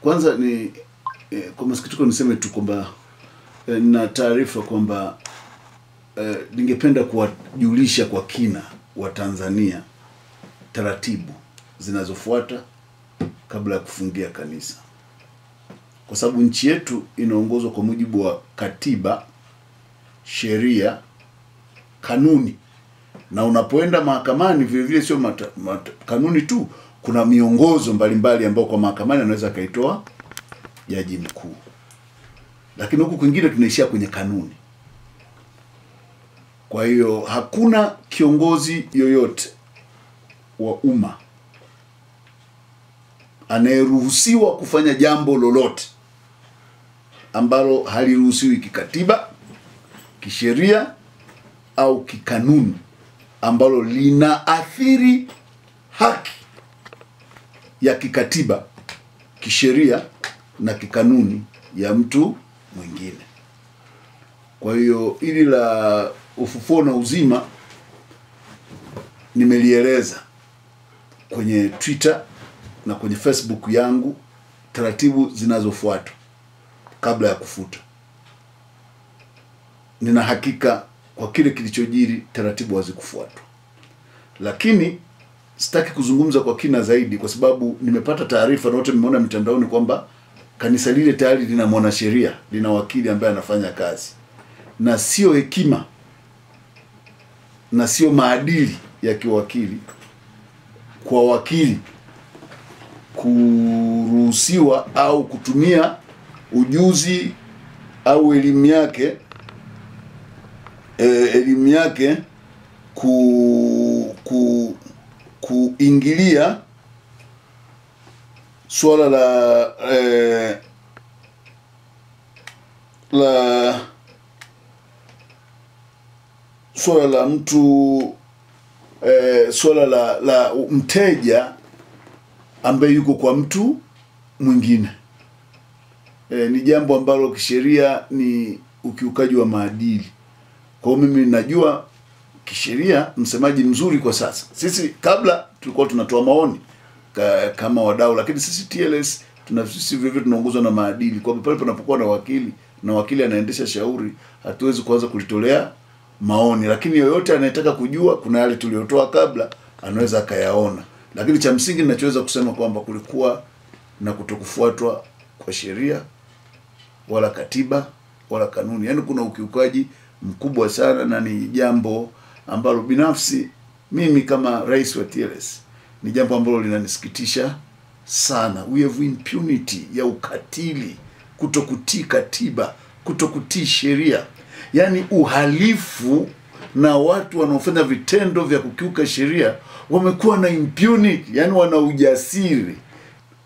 Kwanza ni kwa masikitiko niseme tu kwamba na taarifa kwamba ningependa kuwajulisha kwa kina wa Tanzania taratibu zinazofuata kabla ya kufungia kanisa. Kwa sababu nchi yetu inaongozwa kwa mujibu wa katiba, sheria, kanuni. Na unapoenda mahakamani vile vile sio kanuni tu, kuna miongozo mbalimbali ambao kwa mahakamani anaweza kaitoa jaji mkuu. Lakini huku kwingine tunaishia kwenye kanuni. Kwa hiyo hakuna kiongozi yoyote wa umma anayeruhusiwa kufanya jambo lolote ambalo haliruhusiwi kikatiba, kisheria au kikanuni, ambalo linaathiri haki ya kikatiba, kisheria na kikanuni ya mtu mwingine. Kwa hiyo ili la ufufuo na uzima nimelieleza kwenye Twitter na kwenye Facebook yangu taratibu zinazofuatwa kabla ya kufuta. Nina hakika kwa kile kilichojiri taratibu hazikufuatwa. Lakini sitaki kuzungumza kwa kina zaidi kwa sababu nimepata taarifa na wote mmeona mitandaoni kwamba kanisa lile tayari lina mwanasheria, lina wakili ambaye anafanya kazi. Na sio hekima na sio maadili ya kiwakili kwa wakili kuruhusiwa au kutumia ujuzi au elimu yake kuingilia swala la mtu, swala la mteja ambaye yuko kwa mtu mwingine. Ni jambo ambalo kisheria ni ukiukaji wa maadili. Kwa hiyo mimi najua kisheria msemaji mzuri kwa sasa. Sisi kabla tulikuwa tunatoa maoni kama wadau, lakini sisi TLS sisi vivyo tunaongozwa na maadili. Kwa pale panapokuwa na wakili anaendesha shauri, hatuwezi kuanza kulitolea maoni, lakini yoyote anayetaka kujua kuna yale tuliyotoa kabla anaweza akayaona. Lakini cha msingi ninachoweza kusema kwamba kulikuwa na kutokufuatwa kwa sheria wala katiba wala kanuni. Yaani kuna ukiukaji mkubwa sana, na ni jambo ambalo binafsi mimi kama rais wa TLS ni jambo ambalo linanisikitisha sana. We have impunity ya ukatili, kutokutii katiba, kutokutii sheria. Yaani uhalifu na watu wanaofanya vitendo vya kukiuka sheria wamekuwa na impunity, yani wana ujasiri.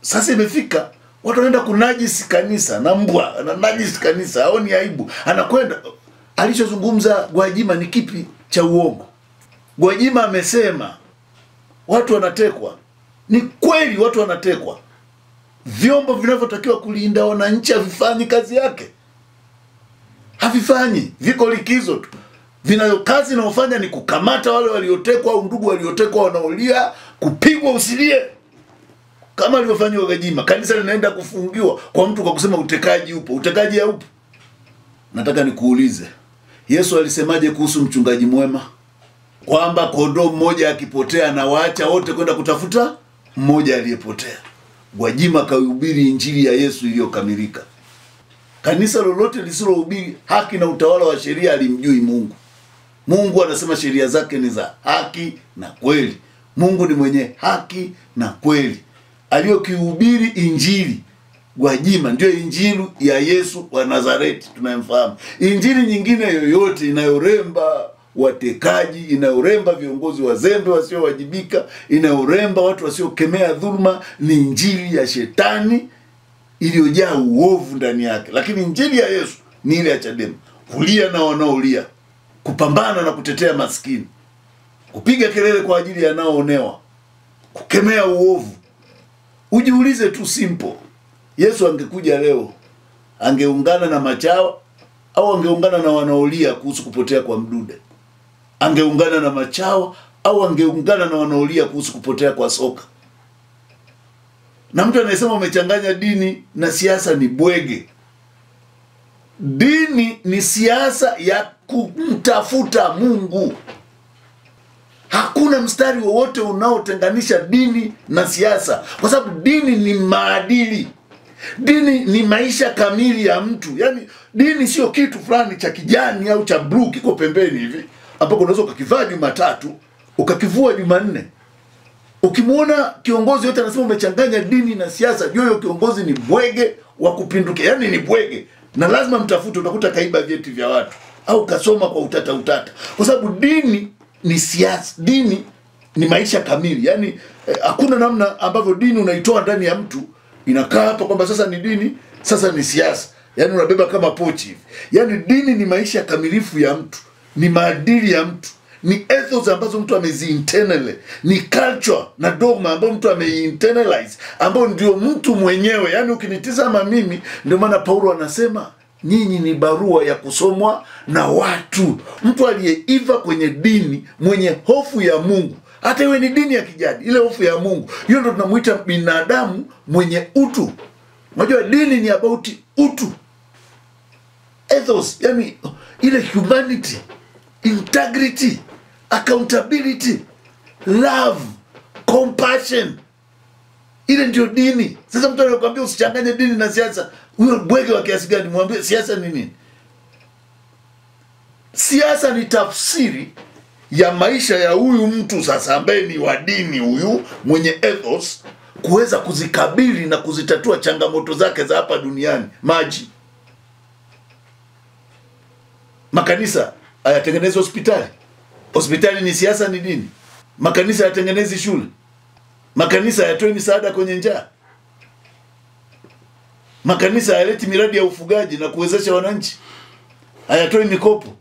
Sasa imefika watu wanaenda kunajisi kanisa, na mbwa ananajisi kanisa, haoni aibu. Anakwenda, alichozungumza Gwajima ni kipi cha uongo? Gwajima amesema watu wanatekwa. Ni kweli watu wanatekwa. Vyombo vinavyotakiwa kulinda wananchi havifanyi kazi yake. Havifanyi, viko likizo tu. Kazi inayofanya ni kukamata wale waliotekwa au ndugu waliotekwa wanaolia, kupigwa usilie. Kama alivyofanywa Gwajima, kanisa linaenda kufungiwa kwa mtu kwa kusema utekaji upo. Utekaji haupo. Nataka nikuulize, Yesu alisemaje kuhusu mchungaji mwema? Kwamba kondoo mmoja akipotea na waacha wote kwenda kutafuta mmoja aliyepotea. Gwajima kahubiri injili ya Yesu iliyokamilika. Kanisa lolote lisilohubiri haki na utawala wa sheria alimjui Mungu. Mungu anasema sheria zake ni za haki na kweli. Mungu ni mwenye haki na kweli. Aliyokihubiri injili Gwajima ndio injili ya Yesu wa Nazareti tunayemfahamu. Injili nyingine yoyote inayoremba watekaji, inayoremba viongozi wazembe wasiowajibika, inayoremba watu wasiokemea dhuluma, ni injili ya shetani iliyojaa uovu ndani yake. Lakini injili ya Yesu ni ile ya Chadema, kulia na wanaolia, kupambana na kutetea maskini, kupiga kelele kwa ajili ya wanaoonewa, kukemea uovu. Ujiulize tu simple, Yesu angekuja leo, angeungana na machawa au angeungana na wanaolia kuhusu kupotea kwa Mdude? Angeungana na machawa au angeungana na wanaolia kuhusu kupotea kwa Soka? Na mtu anayesema umechanganya dini na siasa ni bwege. Dini ni siasa ya kumtafuta Mungu. Hakuna mstari wowote unaotenganisha dini na siasa, kwa sababu dini ni maadili. Dini ni maisha kamili ya mtu. Yaani dini sio kitu fulani cha kijani au cha blue kiko pembeni hivi, ambapo unaweza ukakivaa Jumatatu ukakivua Jumanne. Ukimwona kiongozi yote anasema umechanganya dini na siasa, jua hiyo kiongozi ni bwege wa kupindukia. Yaani ni bwege, na lazima mtafute, utakuta kaiba vyeti vya watu au kasoma kwa utata. Kwa sababu dini ni siasa, dini ni maisha kamili. Yaani hakuna namna ambavyo dini unaitoa ndani ya mtu inakaa hapa kwamba sasa ni dini, sasa ni siasa. Yaani unabeba kama pochi hivi. Yaani dini ni maisha kamilifu ya mtu, ni maadili ya mtu, ni ethos ambazo mtu ameziinternalize, ni culture na dogma ambazo mtu ameinternalize, ambao ndio mtu mwenyewe. Yaani ukinitizama mimi, ndio maana Paulo anasema nyinyi ni barua ya kusomwa na watu. Mtu aliyeiva kwenye dini, mwenye hofu ya Mungu, hata iwe ni dini ya kijadi, ile hofu ya Mungu, hiyo ndio tunamuita binadamu mwenye utu. Unajua dini ni about utu, ethos, yani ile humanity, integrity, accountability, love, compassion. Ile ndio dini. Sasa mtu anakuambia usichanganye dini na siasa, huyo bwege wa kiasi gani? Mwambie siasa ni nini? Siasa ni tafsiri ya maisha ya huyu mtu sasa ambaye ni wa dini, huyu mwenye ethos, kuweza kuzikabili na kuzitatua changamoto zake za hapa duniani. Maji, makanisa hayatengenezi hospitali. Hospitali ni siasa, ni dini. Makanisa hayatengenezi shule. Makanisa hayatoi misaada kwenye njaa. Makanisa hayaleti miradi ya ufugaji na kuwezesha wananchi. Hayatoi mikopo.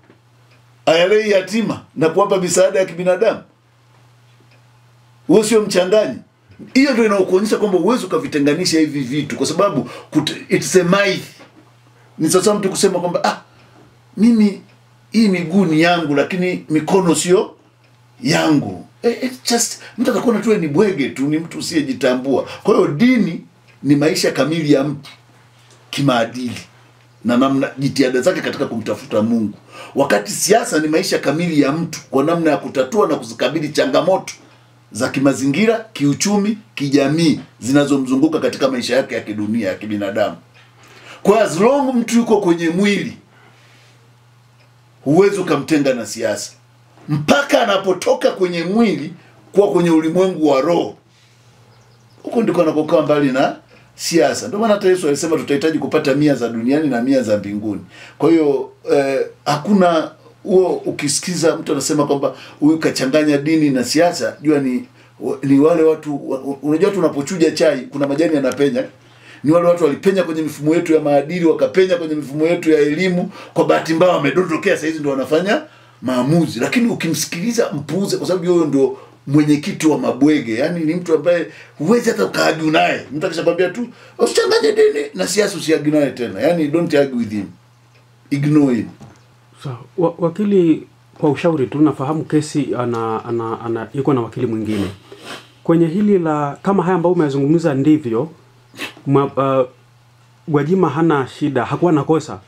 Hayalei yatima na kuwapa misaada ya kibinadamu. Huo sio mchanganyi. Hiyo ndio inakuonyesha kwamba uwezo ukavitenganisha hivi vitu, kwa sababu it's a myth. Ni sasa mtu kusema kwamba mimi hii miguu ni yangu lakini mikono sio yangu. It's just mtu atakuwa tu ni bwege tu, ni mtu usiyejitambua. Kwa hiyo dini ni maisha kamili ya mtu kimaadili na namna jitihada zake katika kumtafuta Mungu, wakati siasa ni maisha kamili ya mtu kwa namna ya kutatua na kuzikabili changamoto za kimazingira, kiuchumi, kijamii zinazomzunguka katika maisha yake ya kidunia, ya kibinadamu. Kwa as long mtu yuko kwenye mwili, huwezi kumtenga na siasa. Mpaka anapotoka kwenye mwili kuwa kwenye ulimwengu wa roho, huko ndiko anakokaa mbali na siasa. Ndio maana hata Yesu alisema tutahitaji kupata 100 za duniani na 100 za mbinguni. Kwa hiyo hakuna huo. Ukisikiza mtu anasema kwamba huyu kachanganya dini na siasa, jua ni wale watu. Unajua tunapochuja chai kuna majani yanapenya. Ni wale watu walipenya kwenye mifumo yetu ya maadili, wakapenya kwenye mifumo yetu ya elimu, kwa bahati mbaya wamedondokea, sasa hizi ndio wanafanya maamuzi. Lakini ukimsikiliza mpuuze, kwa sababu yeye ndio mwenyekiti wa mabwege. Yaani ni mtu ambaye huwezi hata ukaargue naye. Mtu akishakwambia tu usichanganye dini na siasa, usiargue naye tena. Yaani don't argue with him, ignore him. So, wakili, kwa ushauri tu, nafahamu kesi yuko na wakili mwingine kwenye hili la kama haya ambayo umezungumza, ndivyo Gwajima hana shida, hakuwa na kosa.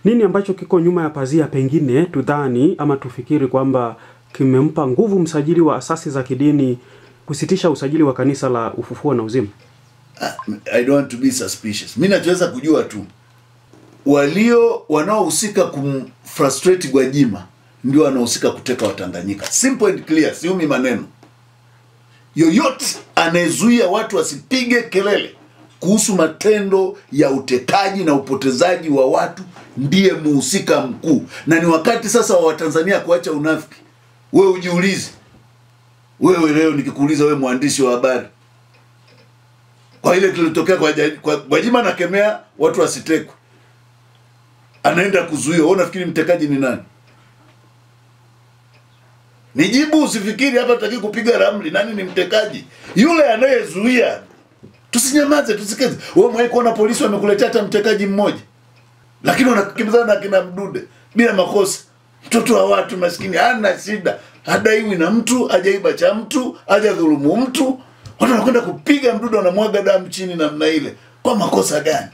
Nini ambacho kiko nyuma ya pazia, pengine tudhani ama tufikiri kwamba kimempa nguvu msajili wa asasi za kidini kusitisha usajili wa kanisa la Ufufuo na Uzima? I don't want to be suspicious. Mimi nachoweza kujua tu, wanaohusika kumfrustrate Gwajima ndio wanaohusika kuteka Watanganyika. Simple and clear, siumi maneno. Yoyote anayezuia watu wasipige kelele kuhusu matendo ya utekaji na upotezaji wa watu ndiye muhusika mkuu. Na ni wakati sasa wa Watanzania kuacha unafiki. Wewe ujiulize. Wewe leo nikikuuliza, wewe mwandishi wa habari, kwa ile kilitokea kwa Gwajima anakemea watu wasitekwe, anaenda kuzuia, wewe unafikiri mtekaji ni nani? Nijibu, usifikiri hapa tutaki kupiga ramli nani ni mtekaji. Yule anayezuia. Tusinyamaze, tusikeze. Wewe mwahi kuona polisi wamekuletea hata mtekaji mmoja? Lakini wanakimbizana na kina Mdude bila makosa. Mtoto wa watu maskini hana shida. Hadaiwi na mtu, hajaiba cha mtu, hajadhulumu mtu. Watu wanakwenda kupiga mdudu, wanamwaga damu chini namna ile. Kwa makosa gani?